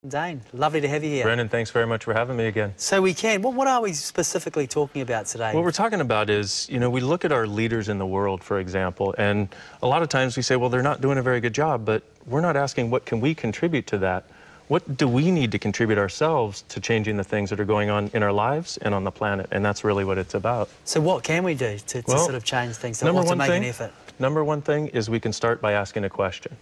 Dane, lovely to have you here. Brendan, thanks very much for having me again. So we can. What are we specifically talking about today? What we're talking about is, we look at our leaders in the world, for example, and a lot of times we say, well, they're not doing a very good job, but we're not asking what can we contribute to that. What do we need to contribute ourselves to changing the things that are going on in our lives and on the planet? And that's really what it's about. So what can we do to sort of change things, to make an effort? Number one thing is we can start by asking a question.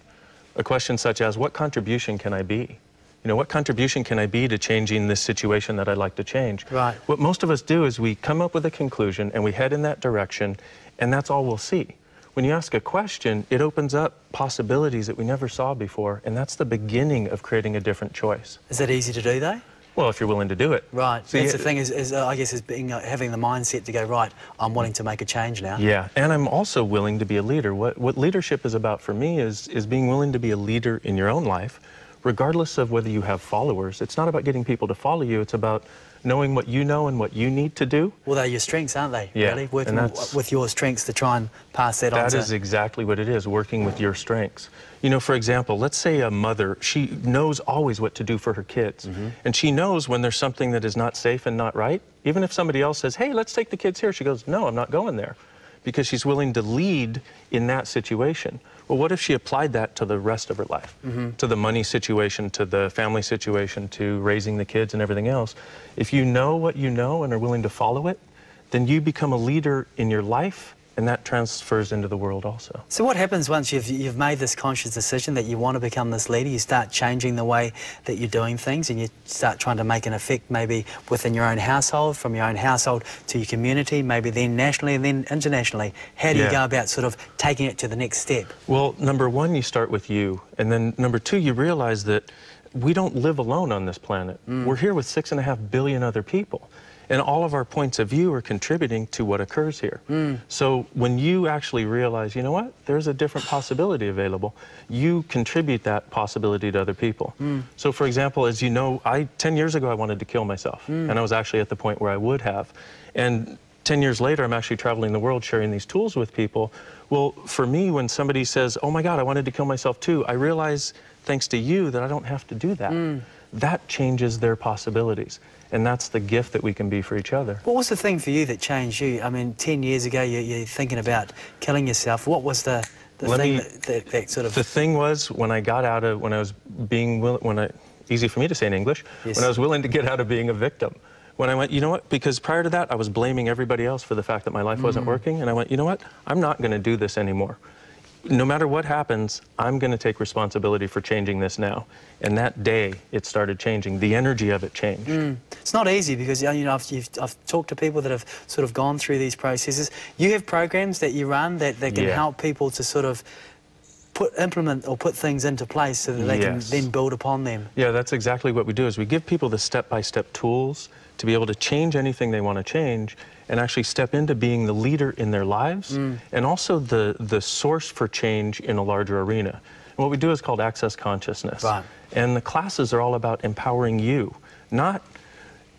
A question such as, what contribution can I be? What contribution can I be to changing this situation that I'd like to change? Right. What most of us do is we come up with a conclusion and we head in that direction, and that's all we'll see. When you ask a question, it opens up possibilities that we never saw before, and that's the beginning of creating a different choice. Is that easy to do, though? Well, if you're willing to do it. Right. So that's the thing, I guess, is having the mindset to go, right, I'm wanting to make a change now. Yeah, and I'm also willing to be a leader. What leadership is about for me is being willing to be a leader in your own life, regardless of whether you have followers. It's not about getting people to follow you. It's about knowing what you know and what you need to do. Well, they're your strengths, aren't they? Yeah. Really? Working with your strengths to try and pass that on to... That is exactly what it is, working with your strengths. For example, let's say a mother, she knows always what to do for her kids. And she knows when there's something that is not safe and not right. Even if somebody else says, hey, let's take the kids here, she goes, no, I'm not going there. Because she's willing to lead in that situation. Well, what if she applied that to the rest of her life? To the money situation, to the family situation, to raising the kids and everything else. If you know what you know and are willing to follow it, then you become a leader in your life, and that transfers into the world also. So what happens once you've made this conscious decision that you want to become this leader? You start changing the way that you're doing things, and you start trying to make an effect maybe within your own household, from your own household to your community, maybe then nationally and then internationally. How do you go about sort of taking it to the next step? Well, number one, you start with you. And then number two, you realize that we don't live alone on this planet. We're here with 6.5 billion other people. And all of our points of view are contributing to what occurs here. So when you actually realize, there's a different possibility available, you contribute that possibility to other people. So for example, as you know, 10 years ago I wanted to kill myself. And I was actually at the point where I would have. And 10 years later, I'm actually traveling the world sharing these tools with people. Well, for me, when somebody says, oh my God, I wanted to kill myself too, I realize, thanks to you, that I don't have to do that. That changes their possibilities. And that's the gift that we can be for each other. What was the thing for you that changed you? I mean, 10 years ago, you're thinking about killing yourself. What was the thing that sort of... The thing was, when I got out of, easy for me to say in English, when I was willing to get out of being a victim. When I went, because prior to that, I was blaming everybody else for the fact that my life wasn't working. And I went, I'm not going to do this anymore. No matter what happens, I'm going to take responsibility for changing this now. And that day, it started changing. The energy of it changed. It's not easy because, I've talked to people that have sort of gone through these processes. You have programs that you run that can help people to sort of implement or put things into place so that they can then build upon them. Yeah, that's exactly what we do, is we give people the step-by-step tools to be able to change anything they want to change and actually step into being the leader in their lives and also the source for change in a larger arena. And what we do is called Access Consciousness. Right. And the classes are all about empowering you, not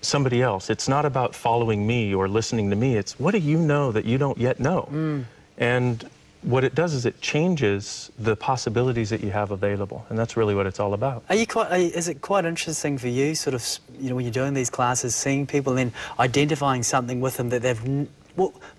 somebody else. It's not about following me or listening to me. It's what do you know that you don't yet know? And what it does is it changes the possibilities that you have available, and that's really what it's all about. Is it quite interesting for you, sort of, when you're doing these classes, seeing people and then identifying something with them that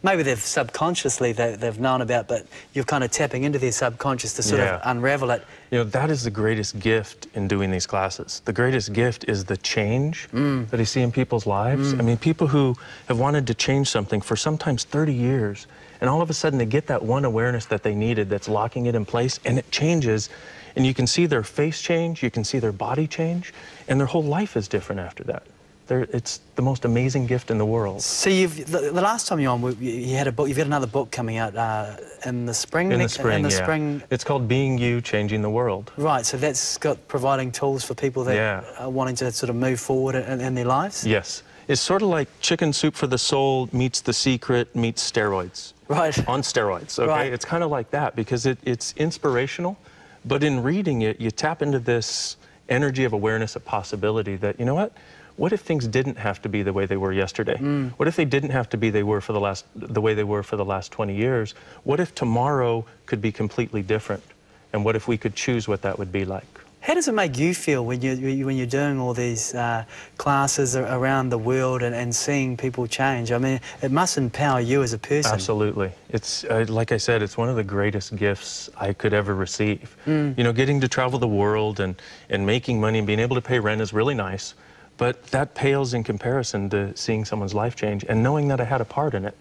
maybe they've subconsciously they've known about, but you're kind of tapping into their subconscious to sort of unravel it? That is the greatest gift in doing these classes. The greatest gift is the change that I see in people's lives. I mean, people who have wanted to change something for sometimes 30 years, and all of a sudden they get that one awareness that they needed that's locking it in place, and it changes. And you can see their face change, you can see their body change, and their whole life is different after that. It's the most amazing gift in the world. So the last time you were on, you had a book. You've got another book coming out in the spring. In the spring. It's called Being You, Changing the World. Right. So that's got providing tools for people that are wanting to sort of move forward in their lives. Yes. It's sort of like Chicken Soup for the Soul meets The Secret meets steroids. Right. On steroids. Okay. Right. It's kind of like that because it's inspirational, but in reading it, you tap into this energy of awareness, of possibility that what if things didn't have to be the way they were yesterday? What if they didn't have to be the way they were for the last 20 years? What if tomorrow could be completely different? And what if we could choose what that would be like? How does it make you feel when you're doing all these classes around the world and seeing people change? I mean, it must empower you as a person. Absolutely. It's like I said, it's one of the greatest gifts I could ever receive. You know, getting to travel the world and making money and being able to pay rent is really nice, but that pales in comparison to seeing someone's life change and knowing that I had a part in it.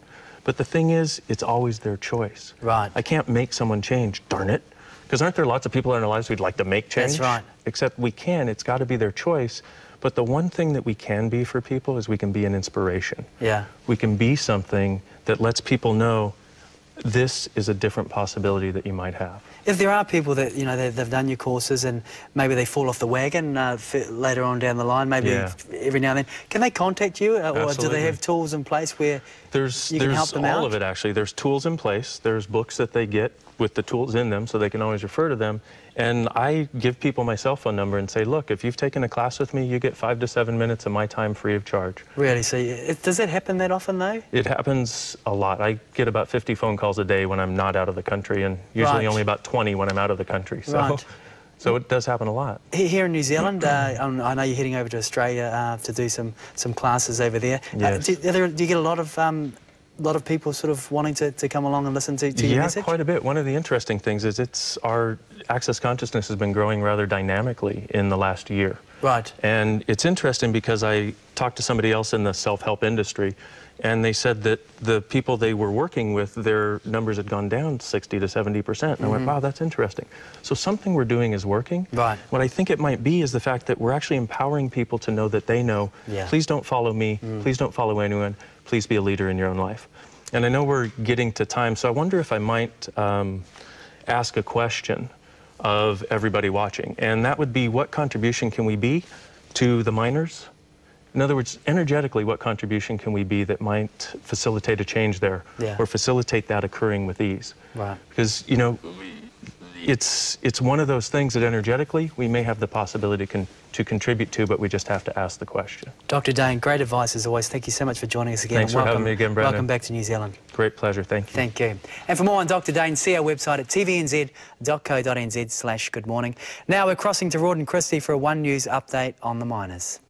But the thing is, it's always their choice. Right. I can't make someone change, darn it. Because aren't there lots of people in our lives we'd like to make change? That's right. Except we can, it's got to be their choice. But the one thing that we can be for people is we can be an inspiration. Yeah. We can be something that lets people know this is a different possibility that you might have. If there are people that, you know, they've done your courses and maybe they fall off the wagon later on down the line, maybe every now and then, can they contact you? Or do they have tools in place where you can help them out? There's all of it, actually. There's tools in place. There's books that they get with the tools in them so they can always refer to them. And I give people my cell phone number and say, look, if you've taken a class with me, you get 5 to 7 minutes of my time free of charge. Really? So does that happen that often, though? It happens a lot. I get about 50 phone calls a day when I'm not out of the country, and usually only about 20 when I'm out of the country. So, so it does happen a lot. Here in New Zealand, I know you're heading over to Australia to do some classes over there. Yes. Do you get a lot of people sort of wanting to come along and listen to your message? Yeah, quite a bit. One of the interesting things is our access consciousness has been growing rather dynamically in the last year. Right. And it's interesting because I talked to somebody else in the self-help industry, and they said that the people they were working with, their numbers had gone down 60 to 70%. And I went, wow, that's interesting. So something we're doing is working. Right. What I think it might be is the fact that we're actually empowering people to know that they know, please don't follow me, please don't follow anyone, please be a leader in your own life. And I know we're getting to time, so I wonder if I might ask a question of everybody watching. And that would be, what contribution can we be to the miners? In other words, energetically, what contribution can we be that might facilitate a change there, or facilitate that occurring with ease? Right. Because, you know, it's one of those things that energetically we may have the possibility to contribute to, but we just have to ask the question. Dr. Dane, great advice as always. Thank you so much for joining us again. Thanks for having me again, Brandon. Welcome back to New Zealand. Great pleasure. Thank you. Thank you. And for more on Dr. Dane, see our website at tvnz.co.nz/goodmorning. Now we're crossing to Rawdon Christie for a One News update on the miners.